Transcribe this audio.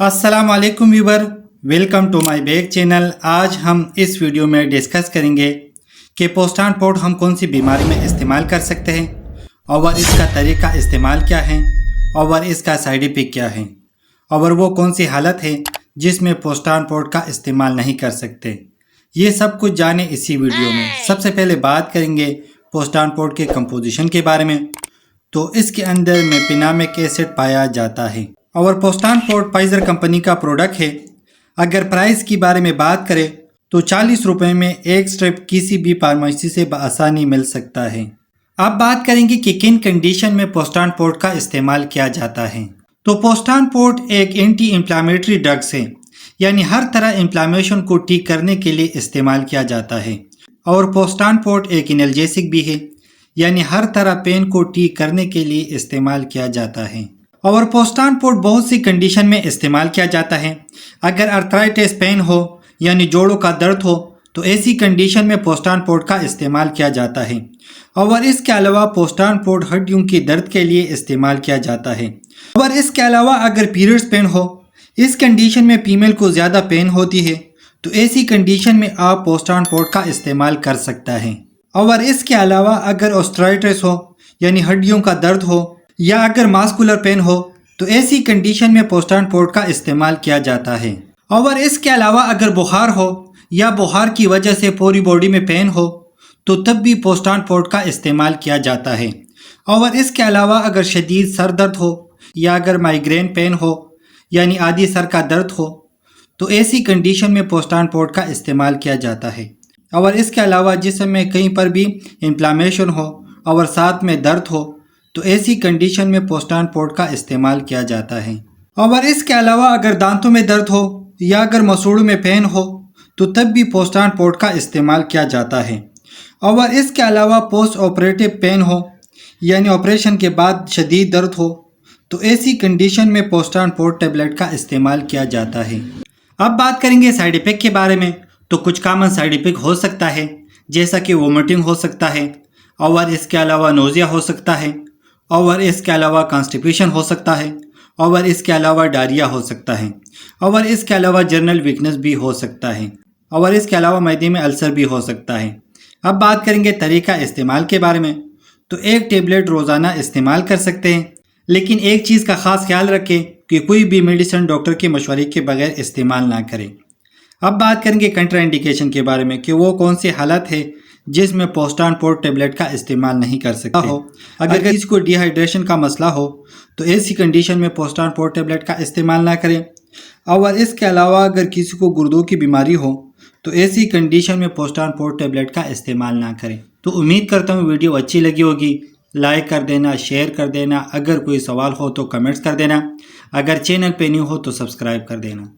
अस्सलाम वालेकुम viewer, welcome to my back channel. आज हम इस वीडियो में डिस्कस करेंगे कि पोस्टान पोर्ट हम कौन सी बीमारी में इस्तेमाल कर सकते हैं और इसका तरीका इस्तेमाल क्या है और इसका साइड इफेक्ट क्या है और वो कौन सी हालत है जिसमें पोस्टान पोर्ट का इस्तेमाल नहीं कर सकते। ये सब कुछ जाने इसी वीडियो में। सबसे पहले बात करेंगे पोस्टान पोर्ट के कंपोजिशन के बारे में। तो इसके अंदर में पिनामिक एसिड पाया जाता है और पोस्टान पोर्ट फाइजर कंपनी का प्रोडक्ट है। अगर प्राइस की बारे में बात करें तो 40 रुपये में एक स्ट्रिप किसी भी फार्मेसी से बआसानी मिल सकता है। अब बात करेंगे कि किन कंडीशन में पोस्टान पोर्ट का इस्तेमाल किया जाता है। तो पोस्टान पोर्ट एक एंटी इंफ्लामेटरी ड्रग्स है, यानी हर तरह इन्फ्लामेशन को ठीक करने के लिए इस्तेमाल किया जाता है। और पोस्टान पोर्ट एक एनाल्जेसिक भी है, यानी हर तरह पेन को ठीक करने के लिए इस्तेमाल किया जाता है। और पोस्टान पोर्ट बहुत सी कंडीशन में इस्तेमाल किया जाता है। अगर अर्थराइटिस पेन हो यानी जोड़ों का दर्द हो तो ऐसी कंडीशन में पोस्टान पोर्ट का इस्तेमाल किया जाता है। और इसके अलावा पोस्टान पोर्ट हड्डियों के दर्द के लिए इस्तेमाल किया जाता है। और इसके अलावा अगर पीरियड्स पेन हो, इस कंडीशन में फीमेल को ज़्यादा पेन होती है, तो ऐसी कंडीशन में आप पोस्टान पोर्ट का इस्तेमाल कर सकता है। और इसके अलावा अगर ऑस्ट्राइटिस हो यानी हड्डियों का दर्द हो या अगर मास्कुलर पेन हो तो ऐसी कंडीशन में पोस्टान पोर्ट का इस्तेमाल किया जाता है। और इसके अलावा अगर बुखार हो या बुखार की वजह से पूरी बॉडी में पेन हो तो तब भी पोस्टान पोर्ट का इस्तेमाल किया जाता है। और इसके अलावा अगर शदीद सर दर्द हो या अगर माइग्रेन पेन हो यानी आधी सर का दर्द हो तो ऐसी कंडीशन में पोस्टान पोर्ट का इस्तेमाल किया जाता है। और इसके अलावा जिस्म में कहीं पर भी इन्फ्लामेशन हो और साथ में दर्द हो तो ऐसी कंडीशन में पोस्टान पोर्ट का इस्तेमाल किया जाता है। और इसके अलावा अगर दांतों में दर्द हो या अगर मसूड़ों में पेन हो तो तब भी पोस्टान पोर्ट का इस्तेमाल किया जाता है। और इसके अलावा पोस्ट ऑपरेटिव पेन हो यानी ऑपरेशन के बाद शदीद दर्द हो तो ऐसी कंडीशन में पोस्टान पोर्ट टेबलेट का इस्तेमाल किया जाता है। अब बात करेंगे साइड इफेक्ट के बारे में। तो कुछ कॉमन साइड इफेक्ट हो सकता है, जैसा कि वोमिटिंग हो सकता है और इसके अलावा नोज़िया हो सकता है और इसके अलावा कॉन्स्टिपेशन हो सकता है और इसके अलावा डायरिया हो सकता है और इसके अलावा जनरल वीकनेस भी हो सकता है और इसके अलावा मैदे में अल्सर भी हो सकता है। अब बात करेंगे तरीका इस्तेमाल के बारे में। तो एक टेबलेट रोज़ाना इस्तेमाल कर सकते हैं, लेकिन एक चीज़ का ख़ास ख्याल रखें कि कोई भी मेडिसिन डॉक्टर के मशवरे के बगैर इस्तेमाल ना करें। अब बात करेंगे कंट्राइंडिकेशन के बारे में कि वो कौन सी हालत है जिसमें पोस्टान पोर्ट टेबलेट का इस्तेमाल नहीं कर सकता हो। अगर किसी को डिहाइड्रेशन का मसला हो तो ऐसी कंडीशन में पोस्टान पोर्ट टेबलेट का इस्तेमाल ना करें। और इसके अलावा अगर किसी को गुर्दों की बीमारी हो तो ऐसी कंडीशन में पोस्टान पोर्ट टेबलेट का इस्तेमाल ना करें। तो उम्मीद करता हूँ वीडियो अच्छी लगी होगी। लाइक कर देना, शेयर कर देना, अगर कोई सवाल हो तो कमेंट्स कर देना, अगर चैनल पे न्यू हो तो सब्सक्राइब कर देना।